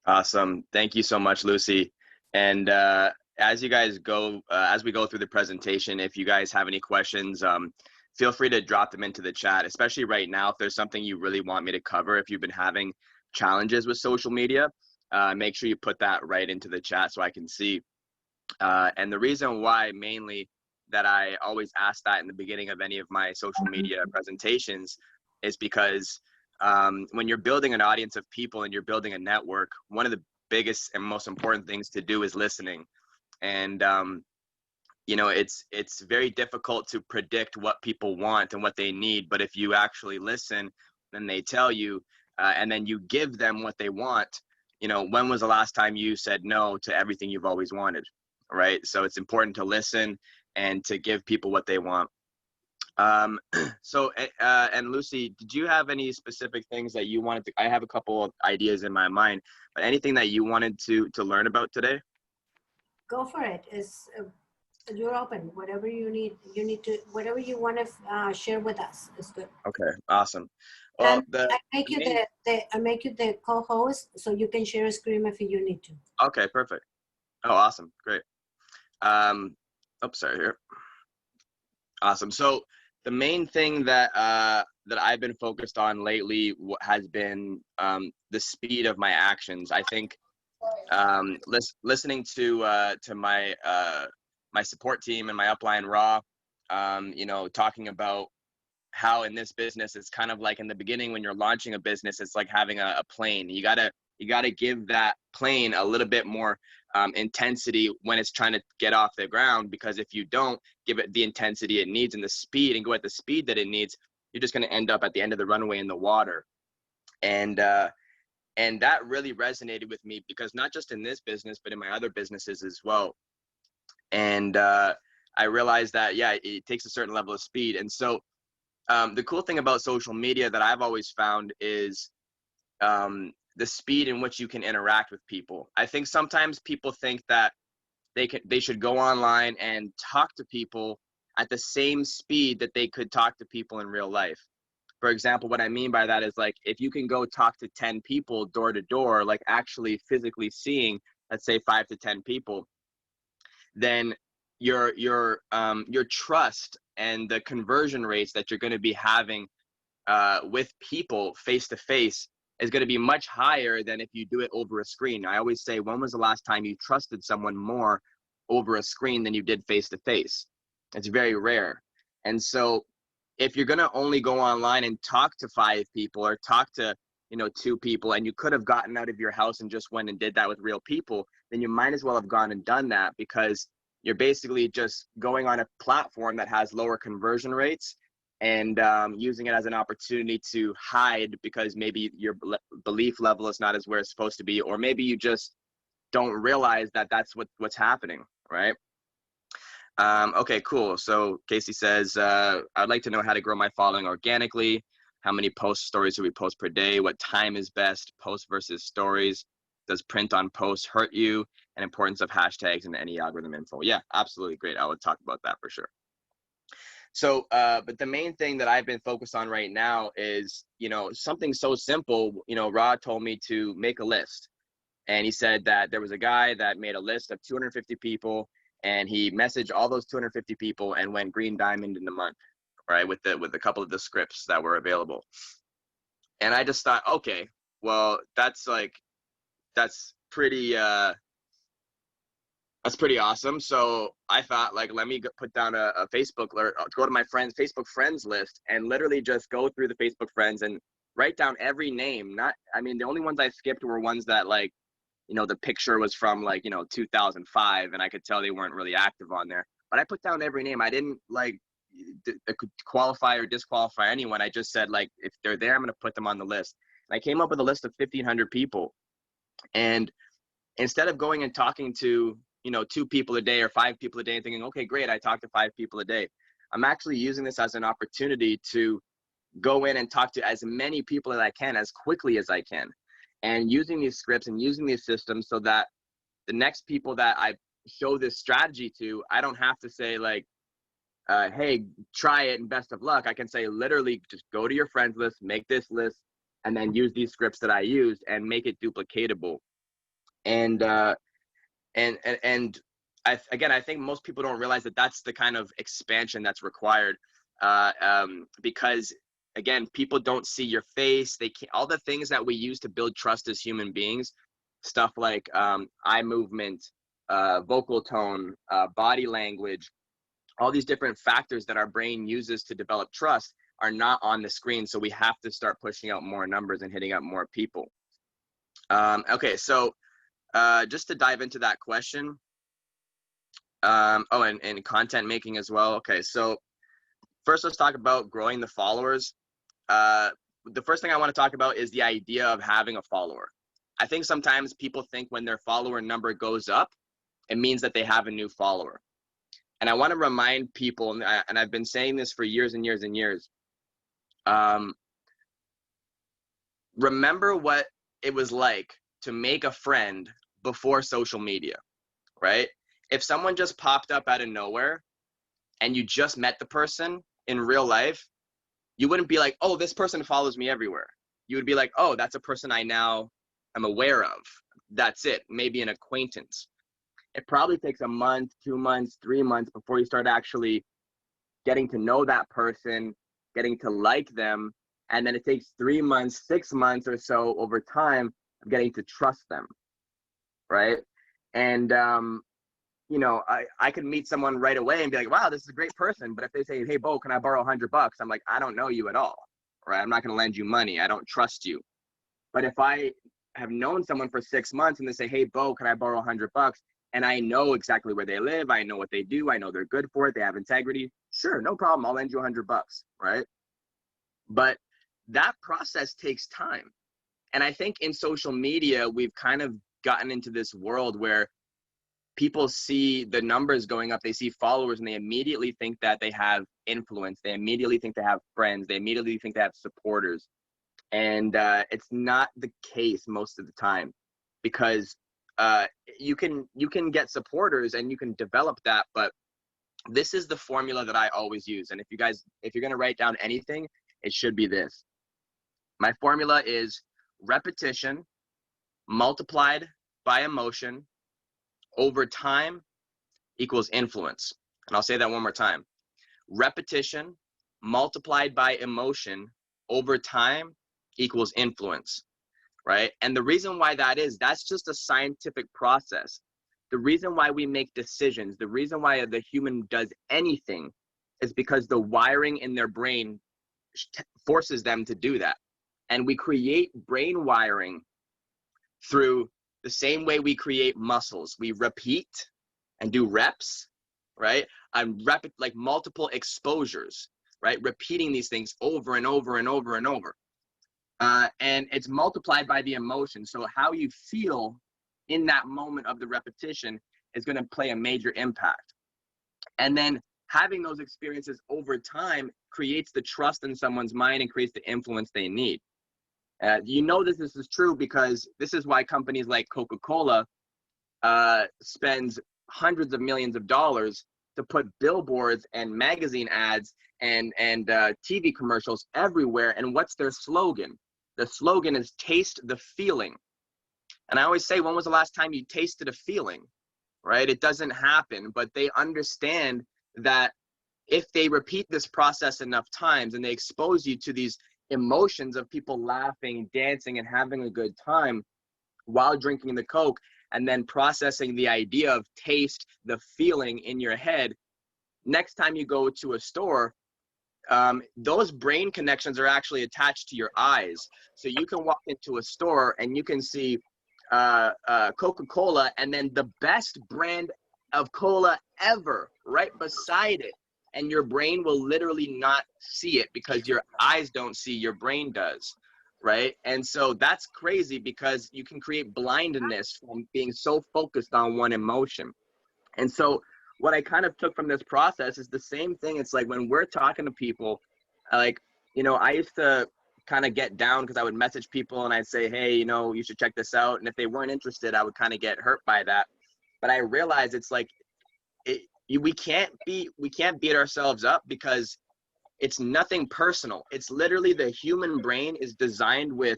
Awesome. Thank you so much, Lucy. And as you guys go, as we go through the presentation, if you guys have any questions, feel free to drop them into the chat, especially right now. If there's something you really want me to cover, if you've been having challenges with social media, make sure you put that right into the chat so I can see. And the reason why mainly that I always ask that in the beginning of any of my social media presentations is because when you're building an audience of people and you're building a network, one of the biggest and most important things to do is listening. And you know, it's very difficult to predict what people want and what they need. But if you actually listen, then they tell you, and then you give them what they want. You know, when was the last time you said no to everything you've always wanted? Right? So it's important to listen and to give people what they want. And Lucy, did you have any specific things that you wanted to, I have a couple of ideas in my mind, but anything that you wanted to learn about today? Go for it. You're open. Whatever you need to, whatever you want to share with us is good. Okay, awesome. Well, And I make you I make you the co-host so you can share a screen if you need to. Okay, perfect. Oh, awesome. Great. Sorry here. Awesome. So the main thing that that I've been focused on lately has been the speed of my actions. I think listening to my my support team and my upline Raw, you know, talking about how in this business it's kind of like in the beginning when you're launching a business, it's like having a plane. You gotta give that plane a little bit more intensity when it's trying to get off the ground, because if you don't give it the intensity it needs and the speed and go at the speed that it needs, you're just going to end up at the end of the runway in the water. And that really resonated with me, because not just in this business but in my other businesses as well. And I realized that it takes a certain level of speed. And so the cool thing about social media that I've always found is the speed in which you can interact with people. I think sometimes people think that they should go online and talk to people at the same speed that they could talk to people in real life. For example, what I mean by that is, like, if you can go talk to 10 people door to door, like actually physically seeing, let's say 5 to 10 people, then your trust and the conversion rates that you're going to be having with people face to face is going to be much higher than if you do it over a screen. I always say, when was the last time you trusted someone more over a screen than you did face to face? It's very rare. And so if you're going to only go online and talk to 5 people or talk to, you know, 2 people, and you could have gotten out of your house and just went and did that with real people, then you might as well have gone and done that, because you're basically just going on a platform that has lower conversion rates and using it as an opportunity to hide, because maybe your belief level is not as where it's supposed to be, or maybe you just don't realize that that's what's happening, right? Okay, cool. So Casey says, I'd like to know how to grow my following organically. How many post stories do we post per day? What time is best? Post versus stories. Does print on post hurt you? And importance of hashtags and any algorithm info. Yeah, absolutely great. I would talk about that for sure. So, but the main thing that I've been focused on right now is, you know, something so simple. You know, Rod told me to make a list, and he said that there was a guy that made a list of 250 people, and he messaged all those 250 people and went green diamond in the month, right? With a couple of the scripts that were available. And I just thought, okay, well, that's pretty awesome. So I thought, like, let me put down a Facebook, or go to my friends Facebook friends list, and literally just go through the Facebook friends and write down every name. I mean, the only ones I skipped were ones that, like, you know, the picture was from, like, you know, 2005, and I could tell they weren't really active on there. But I put down every name. I didn't, like, qualify or disqualify anyone. I just said, like, if they're there, I'm going to put them on the list. And I came up with a list of 1,500 people. And instead of going and talking to, you know, 2 people a day or 5 people a day and thinking, okay, great, I talked to 5 people a day, I'm actually using this as an opportunity to go in and talk to as many people as I can, as quickly as I can, and using these scripts and using these systems so that the next people that I show this strategy to, I don't have to say, like, hey, try it and best of luck. I can say, literally, just go to your friends list, make this list, and then use these scripts that I used and make it duplicatable. And again, I think most people don't realize that that's the kind of expansion that's required, because again, people don't see your face. They can't, all the things that we use to build trust as human beings, stuff like eye movement, vocal tone, body language, all these different factors that our brain uses to develop trust are not on the screen. So we have to start pushing out more numbers and hitting up more people. Okay, so just to dive into that question, and content making as well. Okay, so first let's talk about growing the followers. The first thing I want to talk about is the idea of having a follower. I think sometimes people think when their follower number goes up, it means that they have a new follower. And I want to remind people, and I've been saying this for years and years and years, remember what it was like to make a friend before social media, right? If someone just popped up out of nowhere and you just met the person in real life, you wouldn't be like, oh, this person follows me everywhere. You would be like, oh, that's a person I now am aware of. That's it. Maybe an acquaintance. It probably takes a month, 2 months, 3 months before you start actually getting to know that person, getting to like them. And then it takes 3 months, 6 months or so over time of getting to trust them, right? And, you know, I could meet someone right away and be like, wow, this is a great person. But if they say, hey, Bo, can I borrow $100? I'm like, I don't know you at all, right? I'm not going to lend you money. I don't trust you. But if I have known someone for 6 months and they say, hey, Bo, can I borrow $100? And I know exactly where they live, I know what they do, I know they're good for it, they have integrity, sure, no problem, I'll lend you $100, right? But that process takes time. And I think in social media, we've kind of gotten into this world where people see the numbers going up, they see followers, and they immediately think that they have influence, they immediately think they have friends, they immediately think they have supporters. And it's not the case most of the time, because you can get supporters and you can develop that, but this is the formula that I always use. And if you're going to write down anything, it should be this. My formula is repetition multiplied by emotion over time equals influence. And I'll say that one more time. Repetition multiplied by emotion over time equals influence, right? And the reason why that is, that's just a scientific process. The reason why we make decisions, the reason why the human does anything is because the wiring in their brain forces them to do that. And we create brain wiring through the same way we create muscles. We repeat and do reps, right? Like multiple exposures, right? Repeating these things over and over and over and over. And it's multiplied by the emotion. So how you feel in that moment of the repetition is going to play a major impact. And then having those experiences over time creates the trust in someone's mind and creates the influence they need. You know this is true because this is why companies like Coca-Cola spends hundreds of millions of dollars to put billboards and magazine ads and TV commercials everywhere. And what's their slogan? The slogan is taste the feeling. And I always say, when was the last time you tasted a feeling, right? It doesn't happen, but they understand that if they repeat this process enough times and they expose you to these emotions of people laughing, dancing, and having a good time while drinking the Coke, and then processing the idea of taste the feeling in your head, next time you go to a store, those brain connections are actually attached to your eyes. So you can walk into a store and you can see Coca-Cola and then the best brand of cola ever right beside it. And your brain will literally not see it because your eyes don't see, your brain does, right? And so that's crazy because you can create blindness from being so focused on one emotion. And so what I kind of took from this process is the same thing. It's like when we're talking to people, like, you know, I used to kind of get down because I would message people and I'd say, hey, you know, you should check this out. And if they weren't interested, I would kind of get hurt by that. But I realized it's like, we can't beat ourselves up because it's nothing personal. It's literally the human brain is designed with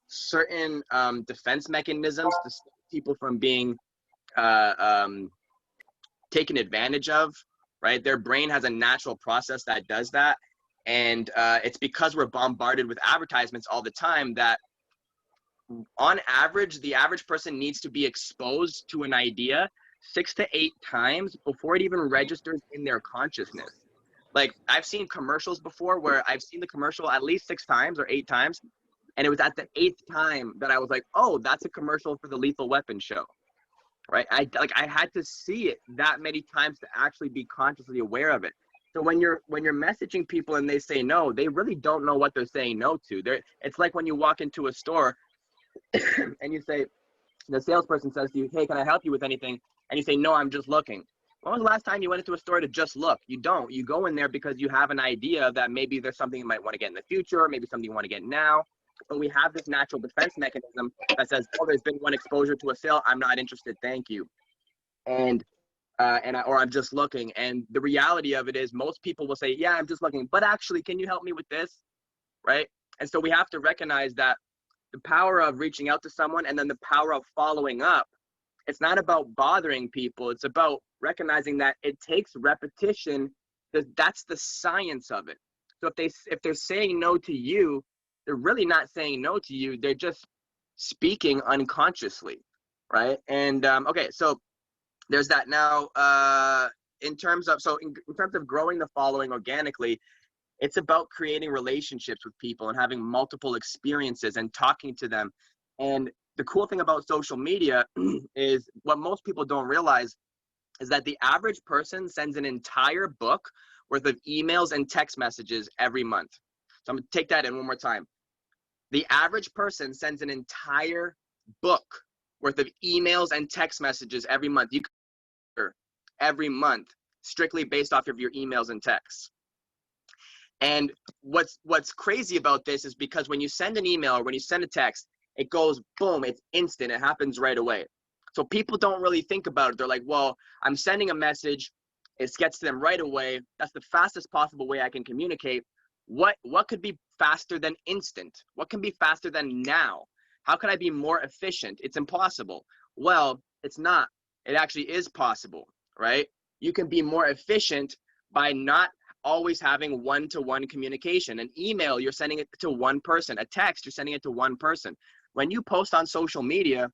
certain defense mechanisms people from being taken advantage of, right? Their brain has a natural process that does that. And it's because we're bombarded with advertisements all the time that on average, the average person needs to be exposed to an idea 6 to 8 times before it even registers in their consciousness. Like I've seen commercials before where I've seen the commercial at least 6 times or 8 times. And it was at the 8th time that I was like, oh, that's a commercial for the Lethal Weapon show. Right? I had to see it that many times to actually be consciously aware of it. So when you're messaging people and they say no, they really don't know what they're saying no to. It's like when you walk into a store and you say, the salesperson says to you, hey, can I help you with anything? And you say, no, I'm just looking. When was the last time you went into a store to just look? You don't. You go in there because you have an idea that maybe there's something you might want to get in the future, or maybe something you want to get now. But we have this natural defense mechanism that says, oh, there's been one exposure to a sale. I'm not interested. Thank you. Or I'm just looking. And the reality of it is most people will say, yeah, I'm just looking, but actually, can you help me with this? Right? And so we have to recognize that the power of reaching out to someone and then the power of following up, it's not about bothering people. It's about recognizing that it takes repetition. That's the science of it. So if they're saying no to you, they're really not saying no to you. They're just speaking unconsciously, right? And okay, so there's that. Now, in terms of growing the following organically, it's about creating relationships with people and having multiple experiences and talking to them. And the cool thing about social media is what most people don't realize is that the average person sends an entire book worth of emails and text messages every month. So I'm gonna take that in one more time. The average person sends an entire book worth of emails and text messages every month. Every month, strictly based off of your emails and texts. And what's crazy about this is because when you send an email or when you send a text, it goes boom, it's instant, it happens right away. So people don't really think about it. They're like, well, I'm sending a message, it gets to them right away. That's the fastest possible way I can communicate. What could be faster than instant? What can be faster than now? How can I be more efficient? It's impossible. Well, it's not. It actually is possible, right? You can be more efficient by not always having one-to-one communication. An email, you're sending it to one person. A text, you're sending it to one person. When you post on social media,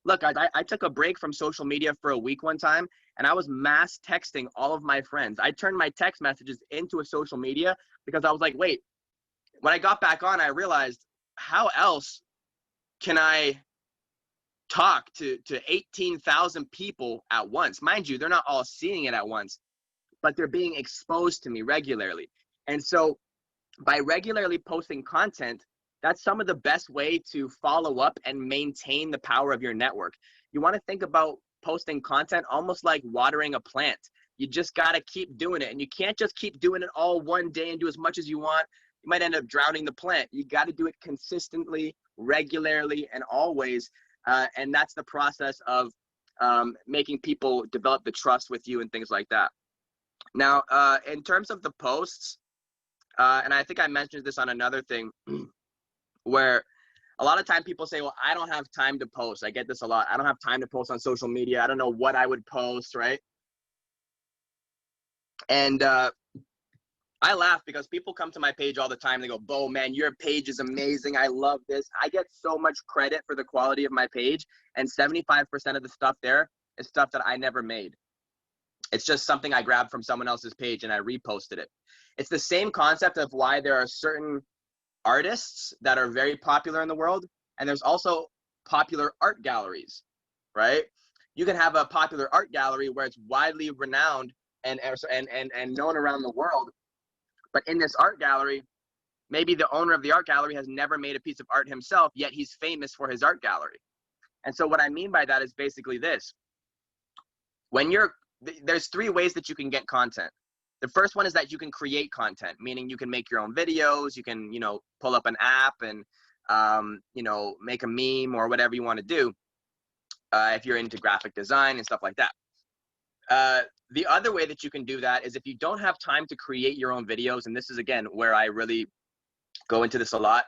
look, I took a break from social media for a week one time, and I was mass texting all of my friends. I turned my text messages into a social media because I was like, wait, when I got back on, I realized how else can I talk to 18,000 people at once? Mind you, they're not all seeing it at once, but they're being exposed to me regularly. And so by regularly posting content, that's some of the best way to follow up and maintain the power of your network. You want to think about posting content almost like watering a plant. You just got to keep doing it. And you can't just keep doing it all one day and do as much as you want. You might end up drowning the plant. You got to do it consistently, regularly, and always. And that's the process of making people develop the trust with you and things like that. Now, in terms of the posts, and I think I mentioned this on another thing, where a lot of time people say, well, I don't have time to post. I get this a lot. I don't have time to post on social media. I don't know what I would post, right? And I laugh because people come to my page all the time. They go, Bo, man, your page is amazing. I love this. I get so much credit for the quality of my page. And 75% of the stuff there is stuff that I never made. It's just something I grabbed from someone else's page and I reposted it. It's the same concept of why there are certain artists that are very popular in the world, and there's also popular art galleries, right? You can have a popular art gallery where it's widely renowned and known around the world, but in this art gallery, maybe the owner of the art gallery has never made a piece of art himself, yet he's famous for his art gallery. And so what I mean by that is basically this. There's 3 ways that you can get content. The first one is that you can create content, meaning you can make your own videos. You can, pull up an app and, make a meme or whatever you want to do if you're into graphic design and stuff like that. The other way that you can do that is if you don't have time to create your own videos, and this is, again, where I really go into this a lot.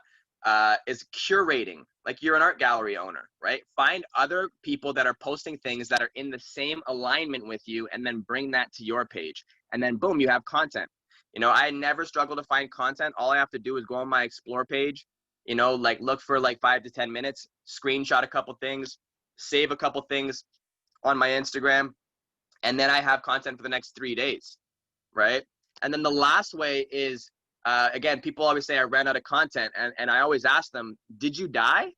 is curating. Like you're an art gallery owner, right? Find other people that are posting things that are in the same alignment with you, and then bring that to your page. And then boom, you have content. You know, I never struggle to find content. All I have to do is go on my explore page, you know, like look for like 5 to 10 minutes, screenshot a couple things, save a couple things on my Instagram, and then I have content for the next 3 days, right? And then the last way is, again, people always say I ran out of content, and I always ask them, did you die?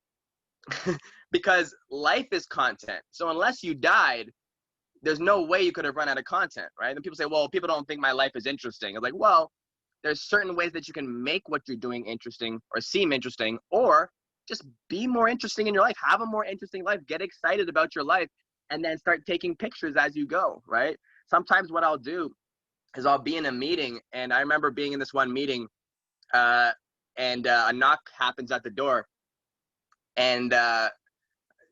Because life is content. So unless you died, there's no way you could have run out of content, right? And people say, well, people don't think my life is interesting. I'm like, well, there's certain ways that you can make what you're doing interesting or seem interesting, or just be more interesting in your life. Have a more interesting life. Get excited about your life, and then start taking pictures as you go, right? Sometimes what I'll do is I'll be in a meeting, and I remember being in this one meeting, and a knock happens at the door, and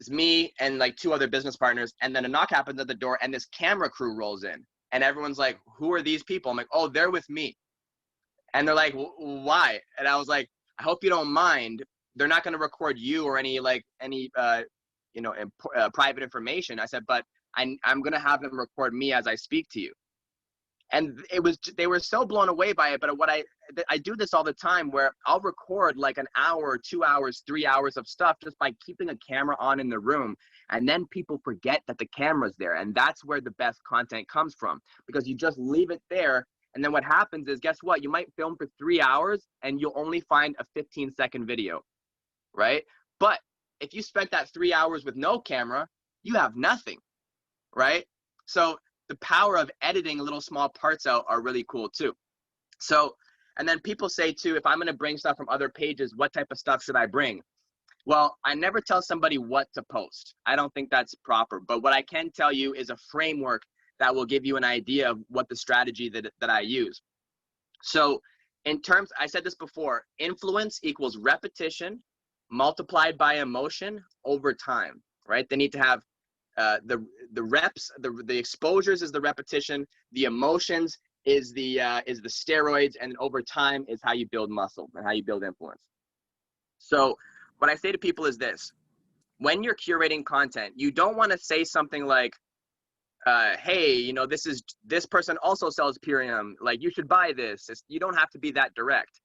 it's me and like 2 other business partners, and then a knock happens at the door, and this camera crew rolls in, and everyone's like, who are these people? I'm like, oh, they're with me. And they're like, why? And I was like, I hope you don't mind. They're not going to record you or any private information. I said, but I'm going to have them record me as I speak to you. And they were so blown away by it. But what I do this all the time, where I'll record like an hour, 2 hours, 3 hours of stuff just by keeping a camera on in the room. And then people forget that the camera's there. And that's where the best content comes from, because you just leave it there. And then what happens is, guess what? You might film for 3 hours and you'll only find a 15-second video, right? But if you spent that 3 hours with no camera, you have nothing, right? So the power of editing little small parts out are really cool too. So, and then people say too, if I'm going to bring stuff from other pages, what type of stuff should I bring? Well, I never tell somebody what to post. I don't think that's proper. But what I can tell you is a framework that will give you an idea of what the strategy that I use. So in terms, I said this before, influence equals repetition multiplied by emotion over time, right? They need to have the reps, the exposures is the repetition, the emotions is the steroids, and over time is how you build muscle and how you build influence. So what I say to people is this: when you're curating content, you don't want to say something like, hey, you know, this person also sells Purium, like you should buy this. You don't have to be that direct.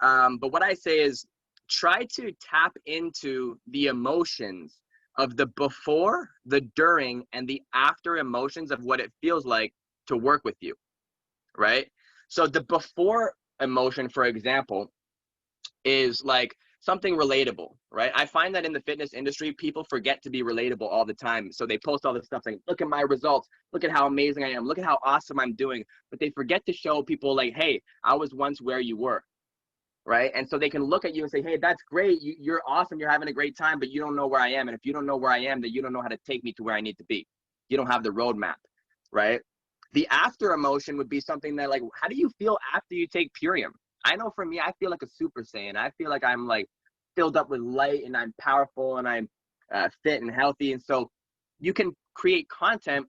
But what I say is, try to tap into the emotions of the before, the during, and the after emotions of what it feels like to work with you, right? So the before emotion, for example, is like something relatable, right? I find that in the fitness industry, people forget to be relatable all the time. So they post all this stuff saying, look at my results, look at how amazing I am, look at how awesome I'm doing. But they forget to show people like, hey, I was once where you were, right? And so they can look at you and say, hey, that's great, you're awesome, you're having a great time, but you don't know where I am. And if you don't know where I am, then you don't know how to take me to where I need to be. You don't have the roadmap, right? The after emotion would be something that, like, how do you feel after you take Purium? I know for me, I feel like a Super Saiyan. I feel like I'm like filled up with light, and I'm powerful, and I'm fit and healthy. And so you can create content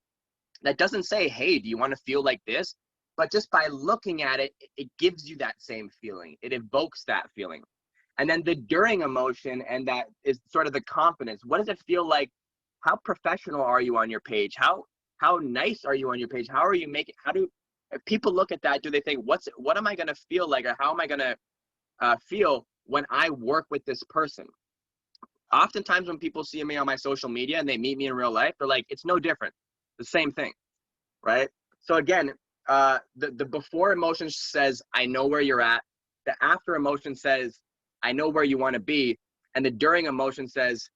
that doesn't say, hey, do you want to feel like this? But just by looking at it, it gives you that same feeling. It evokes that feeling. And then the during emotion, and that is sort of the confidence. What does it feel like? How professional are you on your page? How nice are you on your page? How are you making, if people look at that, do they think, what am I going to feel like, or how am I going to feel when I work with this person? Oftentimes when people see me on my social media and they meet me in real life, they're like, it's no different, the same thing, right? So again, the before emotion says, I know where you're at. The after emotion says, I know where you want to be. And the during emotion says,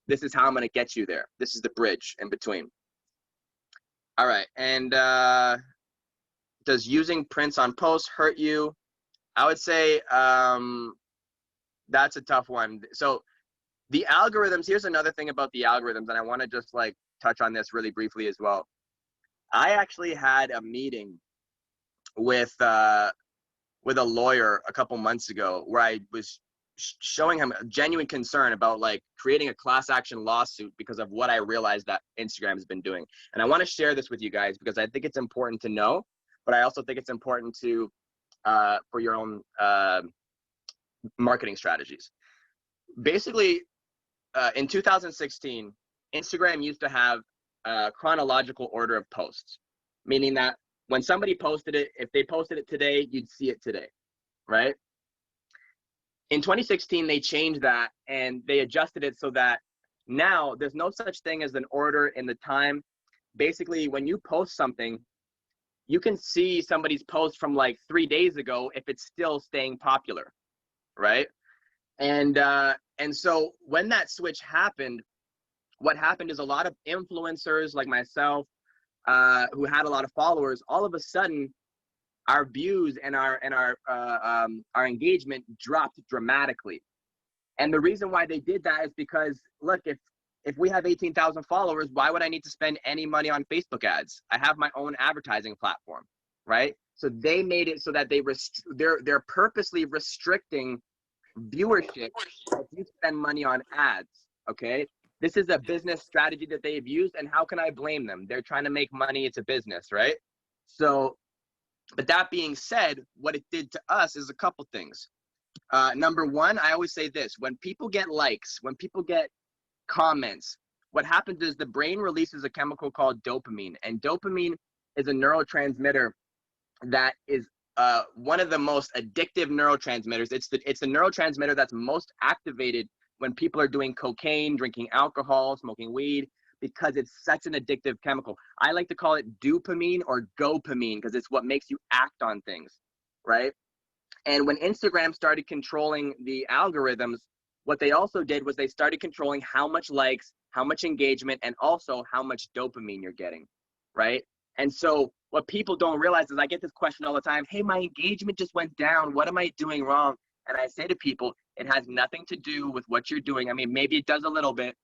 this is how I'm going to get you there. This is the bridge in between. All right. And does using prints on posts hurt you? I would say that's a tough one. So the algorithms, here's another thing about the algorithms, and I want to just like touch on this really briefly as well. I actually had a meeting with a lawyer a couple months ago where I was showing him a genuine concern about like creating a class action lawsuit because of what I realized that Instagram has been doing. And I want to share this with you guys because I think it's important to know, but I also think it's important to for your own marketing strategies. basically, in 2016, Instagram used to have a chronological order of posts, meaning that when somebody posted it, if they posted it today, you'd see it today, right? In 2016, they changed that and they adjusted it so that now there's no such thing as an order in the time. Basically, when you post something, you can see somebody's post from like 3 days ago if it's still staying popular, right? And so when that switch happened, what happened is a lot of influencers like myself, who had a lot of followers, all of a sudden our views and our engagement dropped dramatically. And the reason why they did that is because, look, if we have 18,000 followers, why would I need to spend any money on Facebook ads? I have my own advertising platform, right? So they made it so that they're purposely restricting viewership if you spend money on ads, okay? This is a business strategy that they've used, and how can I blame them? They're trying to make money. It's a business, right? So, but that being said, what it did to us is a couple things. Number one, I always say this: when people get likes, when people get comments, what happens is the brain releases a chemical called dopamine, and dopamine is a neurotransmitter that is one of the most addictive neurotransmitters. It's the neurotransmitter that's most activated when people are doing cocaine, drinking alcohol, smoking weed, because it's such an addictive chemical. I like to call it dopamine or dopamine because it's what makes you act on things, right? And when Instagram started controlling the algorithms, what they also did was they started controlling how much likes, how much engagement, and also how much dopamine you're getting, right? And so what people don't realize is, I get this question all the time: hey, my engagement just went down. What am I doing wrong? And I say to people, it has nothing to do with what you're doing. I mean, maybe it does a little bit,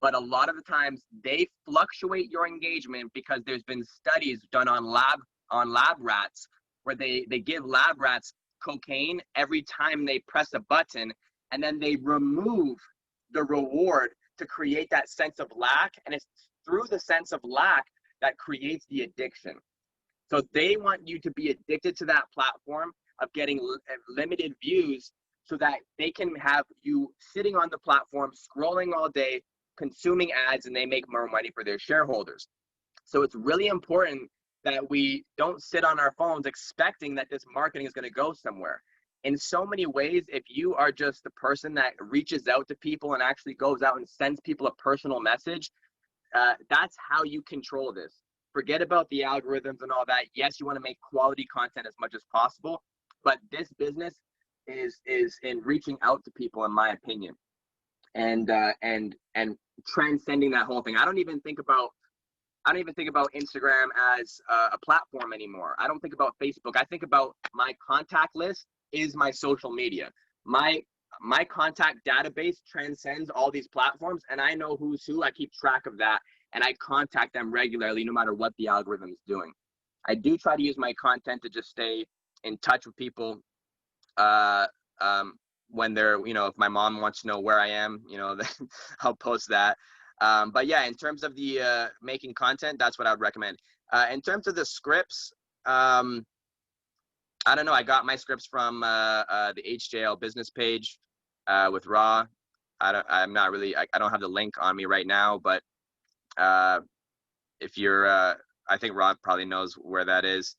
but a lot of the times they fluctuate your engagement because there's been studies done on lab rats where they give lab rats cocaine every time they press a button, and then they remove the reward to create that sense of lack. And it's through the sense of lack that creates the addiction. So they want you to be addicted to that platform of getting limited views so that they can have you sitting on the platform, scrolling all day, consuming ads, and they make more money for their shareholders. So it's really important that we don't sit on our phones expecting that this marketing is going to go somewhere. In so many ways, if you are just the person that reaches out to people and actually goes out and sends people a personal message, that's how you control this. Forget about the algorithms and all that. Yes, you want to make quality content as much as possible, but this business is in reaching out to people, in my opinion, and transcending that whole thing. I don't even think about Instagram as a platform anymore. I don't think about Facebook. I think about my contact list is my social media. My contact database transcends all these platforms, and I know who's who. I keep track of that, and I contact them regularly no matter what the algorithm is doing. I do try to use my content to just stay in touch with people when they're, if my mom wants to know where I am, then I'll post that. But yeah, in terms of the making content, that's what I would recommend. In terms of the scripts, I don't know. I got my scripts from the HJL business page with Raw. I don't have the link on me right now, but if you're, I think Rob probably knows where that is.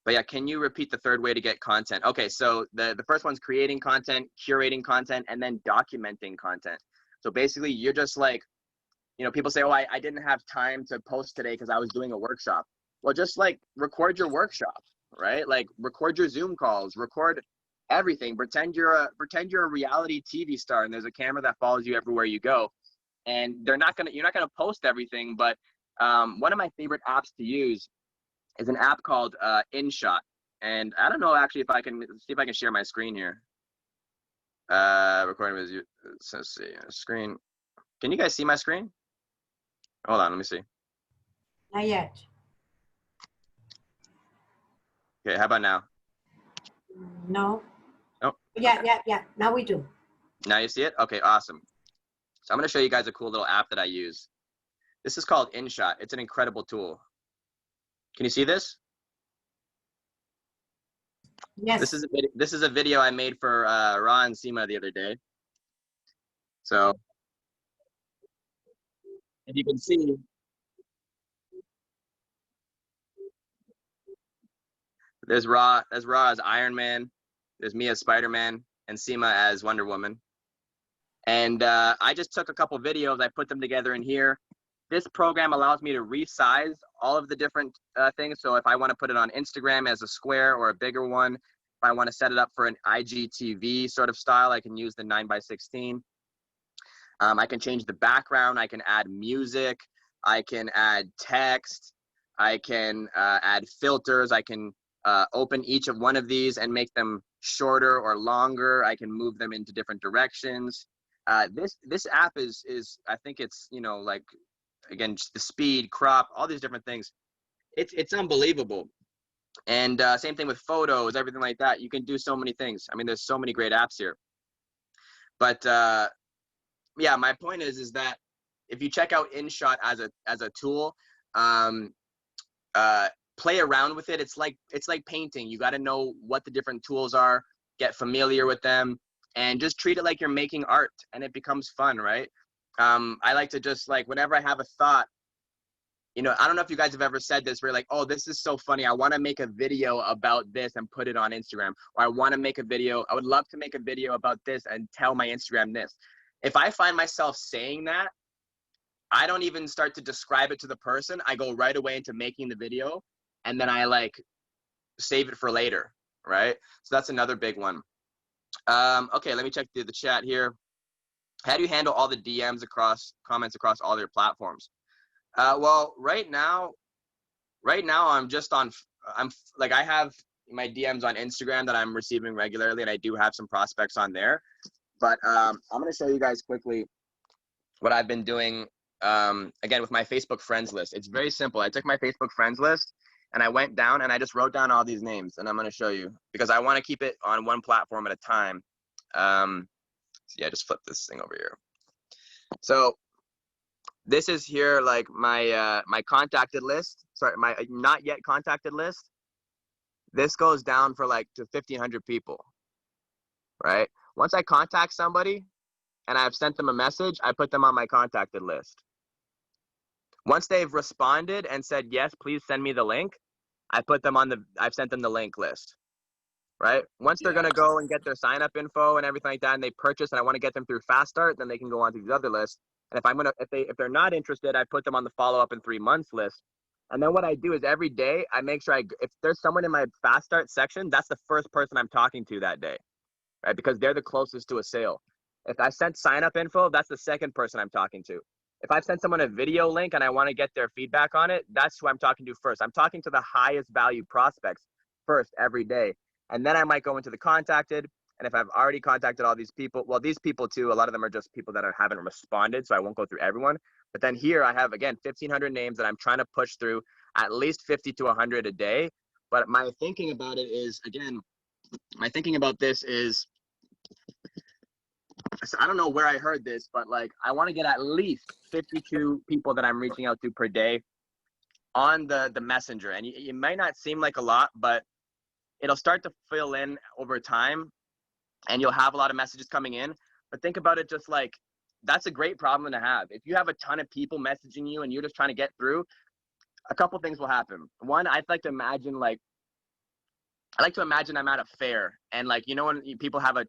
But yeah, can you repeat the third way to get content? Okay, so the first one's creating content, curating content, and then documenting content. So basically, you're just like, people say, oh, I didn't have time to post today because I was doing a workshop. Well, just like record your workshop, right? Like record your Zoom calls, record everything. Pretend you're a reality TV star and there's a camera that follows you everywhere you go. And you're not gonna post everything, but one of my favorite apps to use is an app called InShot. And I don't know actually if I can see if I can share my screen here. Recording with you. Let's see, screen. Can you guys see my screen? Hold on, let me see. Not yet. Okay, how about now? No. Oh. Yeah, okay. Yeah. Now we do. Now you see it? Okay, awesome. So I'm going to show you guys a cool little app that I use. This is called InShot. It's an incredible tool. Can you see this? Yes. This is a video I made for Ra and Seema the other day. So if you can see, there's Ra as Iron Man, there's me as Spider-Man, and Seema as Wonder Woman. And I just took a couple videos, I put them together in here. This program allows me to resize all of the different things. So if I want to put it on Instagram as a square or a bigger one, if I want to set it up for an IGTV sort of style, I can use the 9:16. I can change the background. I can add music. I can add text. I can add filters. I can open each of one of these and make them shorter or longer. I can move them into different directions. This app is I think it's, you know, like, again, just the speed, crop, all these different things. It's unbelievable. And same thing with photos, everything like that. You can do so many things. I mean, there's so many great apps here. But yeah, my point is that if you check out InShot as a tool, play around with it. It's like painting. You got to know what the different tools are, get familiar with them, and just treat it like you're making art, and it becomes fun, right? I like to just, like, whenever I have a thought, you know, I don't know if you guys have ever said this, where you're like, oh, this is so funny, I want to make a video about this and put it on Instagram, or I want to make a video, I would love to make a video about this and tell my Instagram this. If I find myself saying that, I don't even start to describe it to the person. I go right away into making the video, and then I, like, save it for later, right? So that's another big one. Okay, let me check the chat here. How do you handle all the DMs comments across all your platforms? Well, right now I'm just on, I have my DMs on Instagram that I'm receiving regularly, and I do have some prospects on there. But I'm going to show you guys quickly what I've been doing, again, with my Facebook friends list. It's very simple. I took my Facebook friends list and I went down and I just wrote down all these names, and I'm going to show you because I want to keep it on one platform at a time. So yeah, just flip this thing over here. So this is here, like, my my contacted list. Sorry, my not yet contacted list. This goes down for like to 1,500 people, right? Once I contact somebody and I've sent them a message, I put them on my contacted list. Once they've responded and said, yes, please send me the link, I've sent them the link list, right? Once they're going to go and get their sign up info and everything like that, and they purchase, and I want to get them through Fast Start, then they can go on to these other lists. And if they're not interested, I put them on the follow up in 3 months list. And then what I do is every day I make sure if there's someone in my Fast Start section, that's the first person I'm talking to that day, right? Because they're the closest to a sale. If I sent sign up info, that's the second person I'm talking to. If I've sent someone a video link and I want to get their feedback on it, that's who I'm talking to first. I'm talking to the highest value prospects first every day. And then I might go into the contacted. And if I've already contacted all these people, well, these people too, a lot of them are just people that haven't responded, so I won't go through everyone. But then here I have, again, 1,500 names that I'm trying to push through, at least 50 to 100 a day. But my thinking about it is, again, my thinking about this is, I don't know where I heard this, but, like, I want to get at least 52 people that I'm reaching out to per day on the messenger. And it might not seem like a lot, but it'll start to fill in over time, and you'll have a lot of messages coming in. But think about it, just like, that's a great problem to have. If you have a ton of people messaging you and you're just trying to get through, a couple things will happen. One, I like to imagine I'm at a fair, and, like, you know, when people have like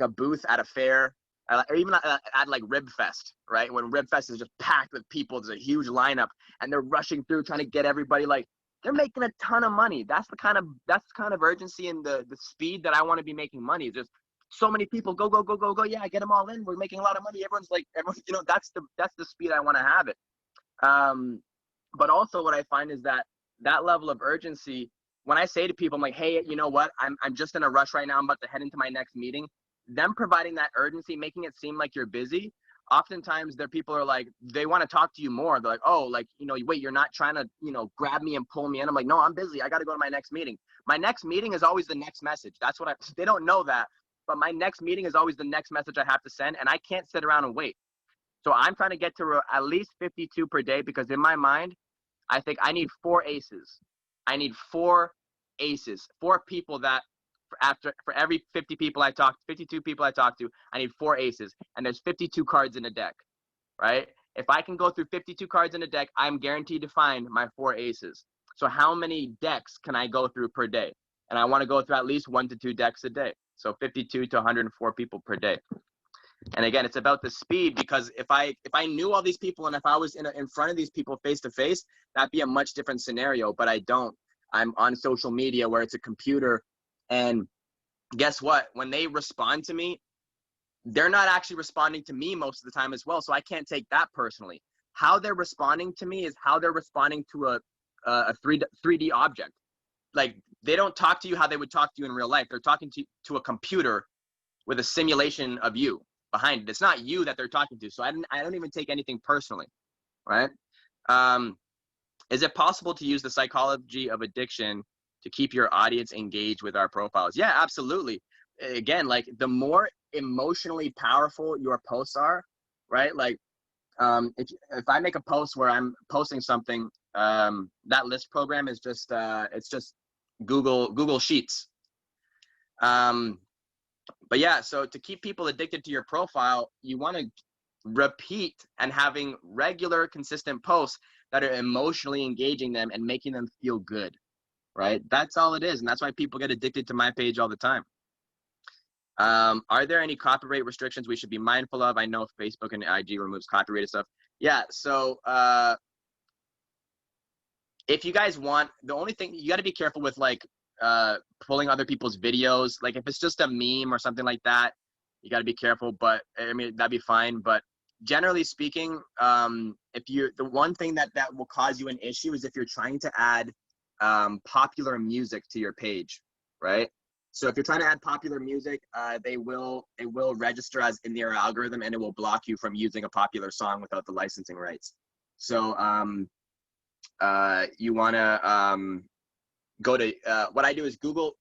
a booth at a fair, or even at like Rib Fest, right? When Rib Fest is just packed with people, there's a huge lineup, and they're rushing through trying to get everybody, like, they're making a ton of money. That's the kind of urgency and the speed that I want to be making money. Just so many people, go. Yeah, get them all in. We're making a lot of money. Everyone's, you know, that's the speed I want to have it. But also what I find is that level of urgency, when I say to people, I'm like, hey, you know what? I'm just in a rush right now. I'm about to head into my next meeting. Them providing that urgency, making it seem like you're busy. Oftentimes their people are like, they want to talk to you more. They're like, oh, like, you know, wait, you're not trying to, you know, grab me and pull me in. I'm like, no, I'm busy. I got to go to my next meeting. My next meeting is always the next message. That's what they don't know that, but my next meeting is always the next message I have to send, and I can't sit around and wait. So I'm trying to get to at least 52 per day, because in my mind, I think I need 4 aces. I need 4 aces, 4 people that for every 52 people I talk to, I need 4 aces, and there's 52 cards in a deck, right? If I can go through 52 cards in a deck, I'm guaranteed to find my 4 aces. So how many decks can I go through per day? And I want to go through at least 1 to 2 decks a day. So 52 to 104 people per day. And again, it's about the speed, because if I knew all these people and if I was in front of these people face to face, that'd be a much different scenario. But I don't. I'm on social media where it's a computer, and guess what? When they respond to me, they're not actually responding to me most of the time as well. So I can't take that personally. How they're responding to me is how they're responding to a 3D object. Like, they don't talk to you how they would talk to you in real life. They're talking to a computer with a simulation of you behind it. It's not you that they're talking to. So I don't even take anything personally, right? Is it possible to use the psychology of addiction to keep your audience engaged with our profiles? Yeah, absolutely. Again, like, the more emotionally powerful your posts are, right? Like, if I make a post where I'm posting something, that list program is just it's just Google Sheets. But yeah, so to keep people addicted to your profile, you want to repeat and having regular, consistent posts that are emotionally engaging them and making them feel good, right? That's all it is. And that's why people get addicted to my page all the time. Are there any copyright restrictions we should be mindful of? I know Facebook and IG removes copyrighted stuff. Yeah, so if you guys want, the only thing, you got to be careful with, like, pulling other people's videos. Like, if it's just a meme or something like that, you got to be careful. But I mean, that'd be fine. But generally speaking, the one thing that will cause you an issue is if you're trying to add popular music to your page, right? So if you're trying to add popular music, it will register as in their algorithm, and it will block you from using a popular song without the licensing rights. So you want to go to what I do is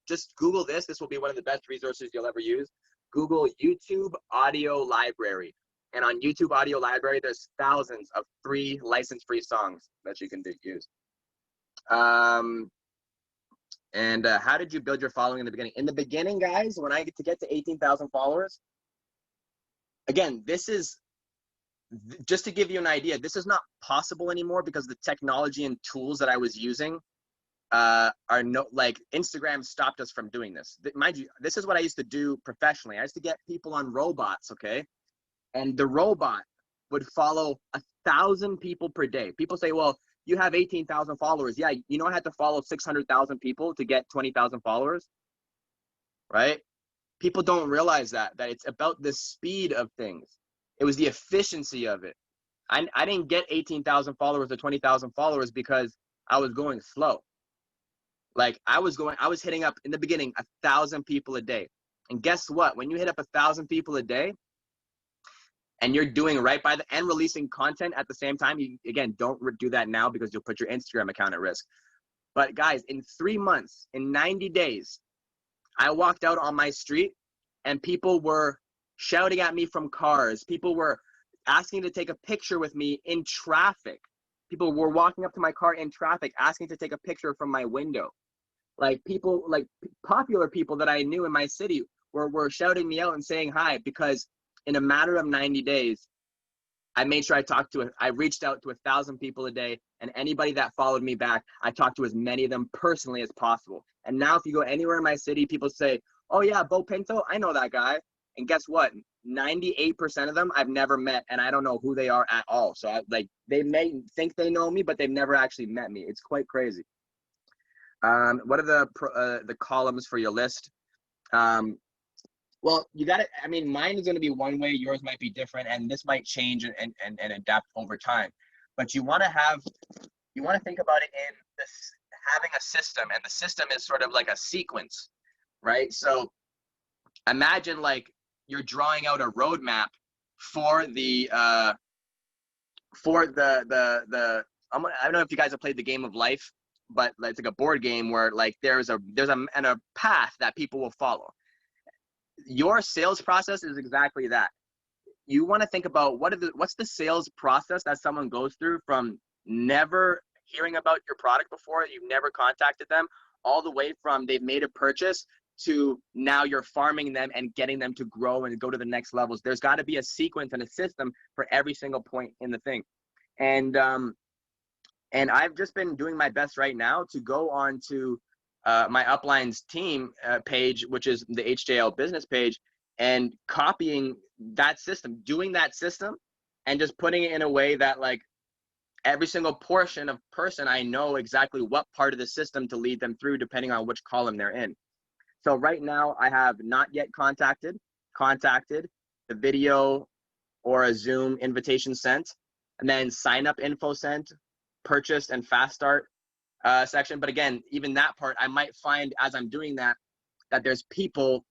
just Google this. This will be one of the best resources you'll ever use. Google YouTube Audio Library. And on YouTube Audio Library, there's thousands of free, license-free songs that you can use. And how did you build your following in the beginning? In the beginning, guys, when I get to 18,000 followers, again, this is, just to give you an idea, this is not possible anymore because the technology and tools that I was using like, Instagram stopped us from doing this. Mind you, this is what I used to do professionally. I used to get people on robots, okay? And the robot would follow 1,000 people per day. People say, well, you have 18,000 followers. Yeah, you know, I had to follow 600,000 people to get 20,000 followers, right? People don't realize that it's about the speed of things. It was the efficiency of it. I didn't get 18,000 followers or 20,000 followers because I was going slow. Like, I was hitting up in the beginning 1,000 people a day. And guess what? When you hit up 1,000 people a day and you're doing right by and releasing content at the same time, you, again, don't do that now because you'll put your Instagram account at risk. But guys, in 3 months, in 90 days, I walked out on my street and people were shouting at me from cars. People were asking to take a picture with me in traffic. People were walking up to my car in traffic, asking to take a picture from my window. Like, people, like popular people that I knew in my city were shouting me out and saying hi, because in a matter of 90 days, I made sure I reached out to 1,000 people a day, and anybody that followed me back, I talked to as many of them personally as possible. And now if you go anywhere in my city, people say, oh yeah, Bo Pinto, I know that guy. And guess what? 98% of them I've never met, and I don't know who they are at all. So they may think they know me, but they've never actually met me. It's quite crazy. What are the columns for your list? Well, you got it. I mean, mine is going to be one way. Yours might be different, and this might change and adapt over time. But you want to think about it in this, having a system, and the system is sort of like a sequence, right? So imagine like you're drawing out a roadmap for I don't know if you guys have played the game of life, but it's like a board game where like there's a path that people will follow. Your sales process is exactly that. You want to think about what's the sales process that someone goes through from never hearing about your product before, you've never contacted them, all the way from they've made a purchase to now you're farming them and getting them to grow and go to the next levels. There's got to be a sequence and a system for every single point in the thing. And I've just been doing my best right now to go on to my uplines team page, which is the HJL business page, and copying that system, doing that system, and just putting it in a way that like every single portion of person, I know exactly what part of the system to lead them through depending on which column they're in. So right now I have not yet contacted, the video or a Zoom invitation sent, and then sign up info sent, purchased, and fast start section. But again, even that part, I might find as I'm doing that, that there's people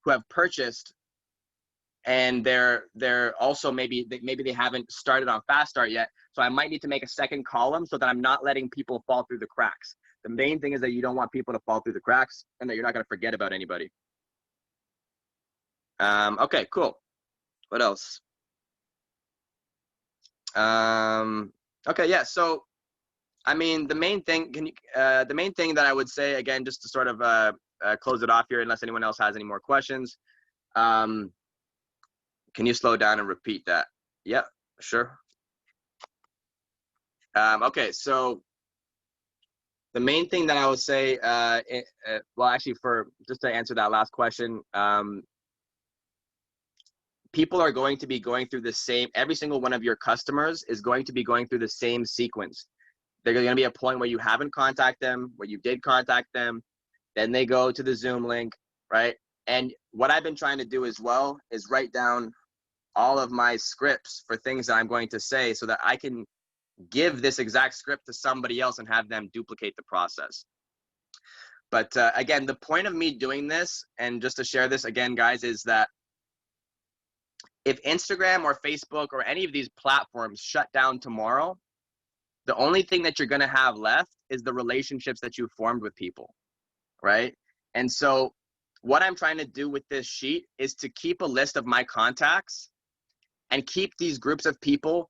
who have purchased and they're also maybe they haven't started on fast start yet. So I might need to make a second column so that I'm not letting people fall through the cracks. The main thing is that you don't want people to fall through the cracks and that you're not going to forget about anybody. Okay, cool. What else? Okay, yeah. So, I mean, the main thing that I would say, again, just to sort of close it off here, unless anyone else has any more questions. Can you slow down and repeat that? Yeah, sure. Okay, so the main thing that I would say, well, actually, just to answer that last question, people are going to be going through the same, every single one of your customers is going to be going through the same sequence. There's going to be a point where you haven't contacted them, where you did contact them, then they go to the Zoom link, right? And what I've been trying to do as well is write down all of my scripts for things that I'm going to say so that I can give this exact script to somebody else and have them duplicate the process. But again, the point of me doing this, and just to share this again, guys, is that if Instagram or Facebook or any of these platforms shut down tomorrow, the only thing that you're going to have left is the relationships that you formed with people, right? And so what I'm trying to do with this sheet is to keep a list of my contacts and keep these groups of people,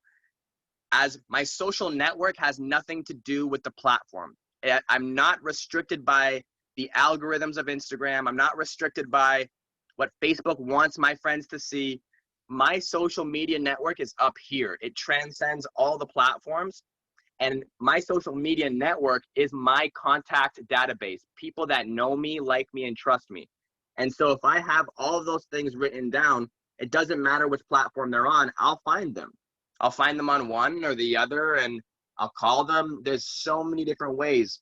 as my social network has nothing to do with the platform. I'm not restricted by the algorithms of Instagram. I'm not restricted by what Facebook wants my friends to see. My social media network is up here. It transcends all the platforms. And my social media network is my contact database, people that know me, like me, and trust me. And so if I have all of those things written down, it doesn't matter which platform they're on, I'll find them. I'll find them on one or the other, and I'll call them. There's so many different ways.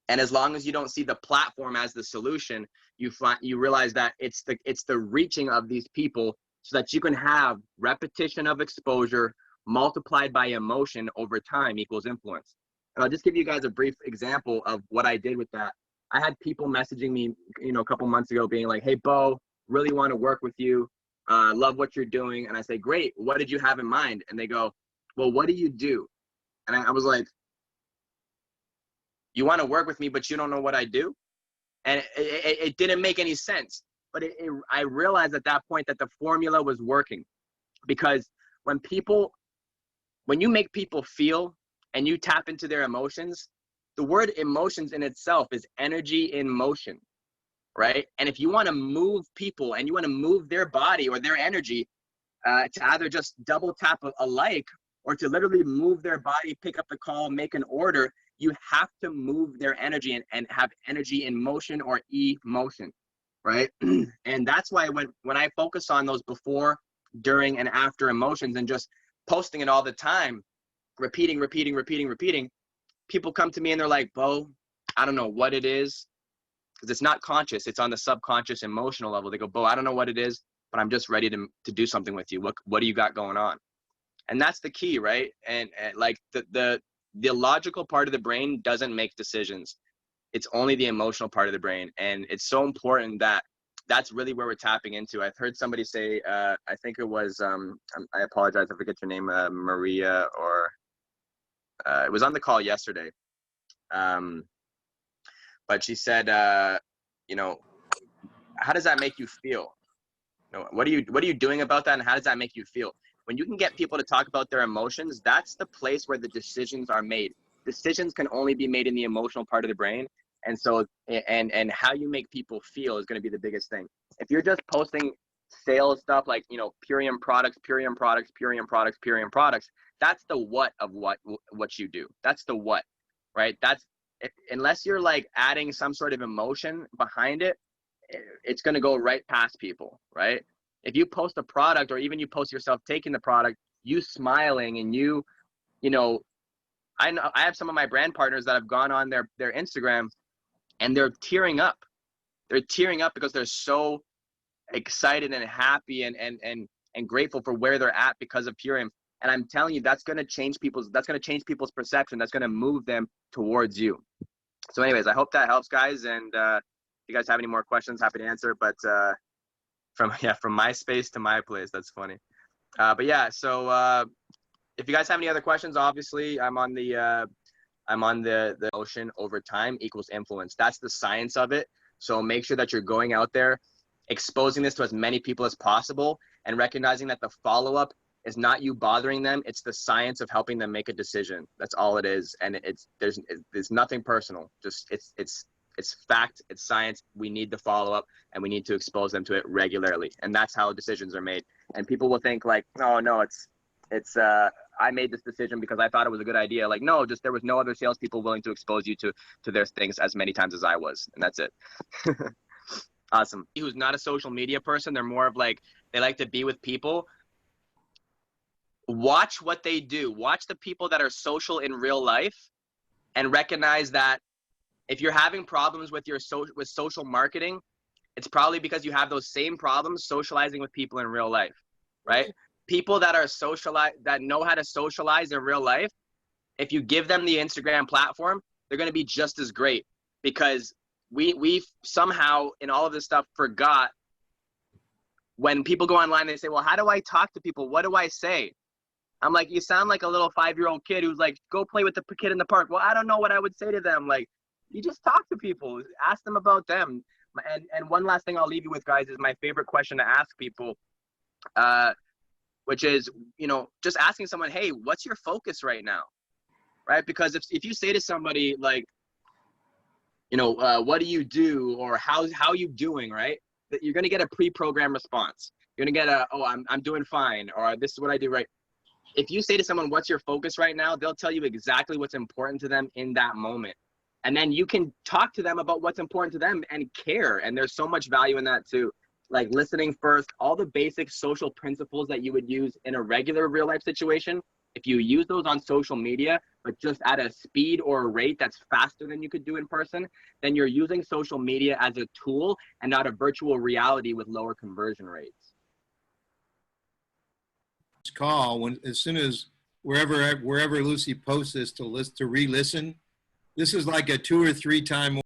And as long as you don't see the platform as the solution, you realize that it's the reaching of these people so that you can have repetition of exposure multiplied by emotion over time equals influence. And I'll just give you guys a brief example of what I did with that. I had people messaging me, a couple months ago being like, hey, Bo, really want to work with you. Love what you're doing. And I say, great. What did you have in mind? And they go, well, what do you do? And I was like, you want to work with me, but you don't know what I do? And it didn't make any sense. But I realized at that point that the formula was working, because when you make people feel and you tap into their emotions, the word emotions in itself is energy in motion, right? And if you want to move people and you want to move their body or their energy to either just double tap a like or to literally move their body, pick up the call, make an order, you have to move their energy and have energy in motion or emotion, right? And that's why when I focus on those before, during, and after emotions and just posting it all the time, repeating, people come to me and they're like, Bo, I don't know what it is, because it's not conscious, it's on the subconscious emotional level. They go, Bo, I don't know what it is, but I'm just ready to do something with you. What do you got going on? And that's the key, right? And like the logical part of the brain doesn't make decisions. It's only the emotional part of the brain. And it's so important that that's really where we're tapping into. I've heard somebody say, I think it was, I apologize, I forget your name, Maria, or it was on the call yesterday. But she said, how does that make you feel? What are you doing about that? And how does that make you feel? When you can get people to talk about their emotions, that's the place where the decisions are made. Decisions can only be made in the emotional part of the brain. And so, and how you make people feel is going to be the biggest thing. If you're just posting sales stuff like, you know, Purium products, Purium products, Purium products, Purium products, that's the what of what you do. That's the what, right? That's, unless you're like adding some sort of emotion behind it, it's going to go right past people, right? If you post a product, or even you post yourself taking the product, you smiling, and you know, I know I have some of my brand partners that have gone on their Instagram and they're tearing up. They're tearing up because they're so excited and happy and grateful for where they're at because of Purium. And I'm telling you, that's going to change people's perception. That's going to move them towards you. So anyways, I hope that helps, guys. And if you guys have any more questions, happy to answer. But from my space to my place, that's funny. But yeah, so if you guys have any other questions, obviously I'm on the motion over time equals influence. That's the science of it. So make sure that you're going out there, exposing this to as many people as possible, and recognizing that the follow-up is not you bothering them. It's the science of helping them make a decision. That's all it is. And there's nothing personal. Just it's fact, it's science. We need the follow-up, and we need to expose them to it regularly. And that's how decisions are made. And people will think like, oh no, it's I made this decision because I thought it was a good idea. Like, no, just there was no other salespeople willing to expose you to their things as many times as I was. And that's it. Awesome. Who's not a social media person, they're more of like, they like to be with people. Watch what they do. Watch the people that are social in real life, and recognize that if you're having problems with with social marketing, it's probably because you have those same problems socializing with people in real life, right? People that are that know how to socialize in real life, if you give them the Instagram platform, they're going to be just as great, because we somehow in all of this stuff forgot, when people go online, they say, well, how do I talk to people? What do I say? I'm like, you sound like a little 5-year-old kid who's like, go play with the kid in the park. Well, I don't know what I would say to them. Like, you just talk to people, ask them about them. And one last thing I'll leave you with, guys, is my favorite question to ask people, which is, you know, just asking someone, hey, what's your focus right now? Right? Because if you say to somebody like, you know, what do you do, or how you doing, right? That you're going to get a pre-programmed response. You're going to get oh, I'm doing fine, or this is what I do, right? If you say to someone, what's your focus right now? They'll tell you exactly what's important to them in that moment. And then you can talk to them about what's important to them and care. And there's so much value in that too. Like listening first, all the basic social principles that you would use in a regular real life situation, if you use those on social media, but just at a speed or a rate that's faster than you could do in person, then you're using social media as a tool and not a virtual reality with lower conversion rates. Call as soon as wherever Lucy posts this to re-listen, this is like a 2 or 3 time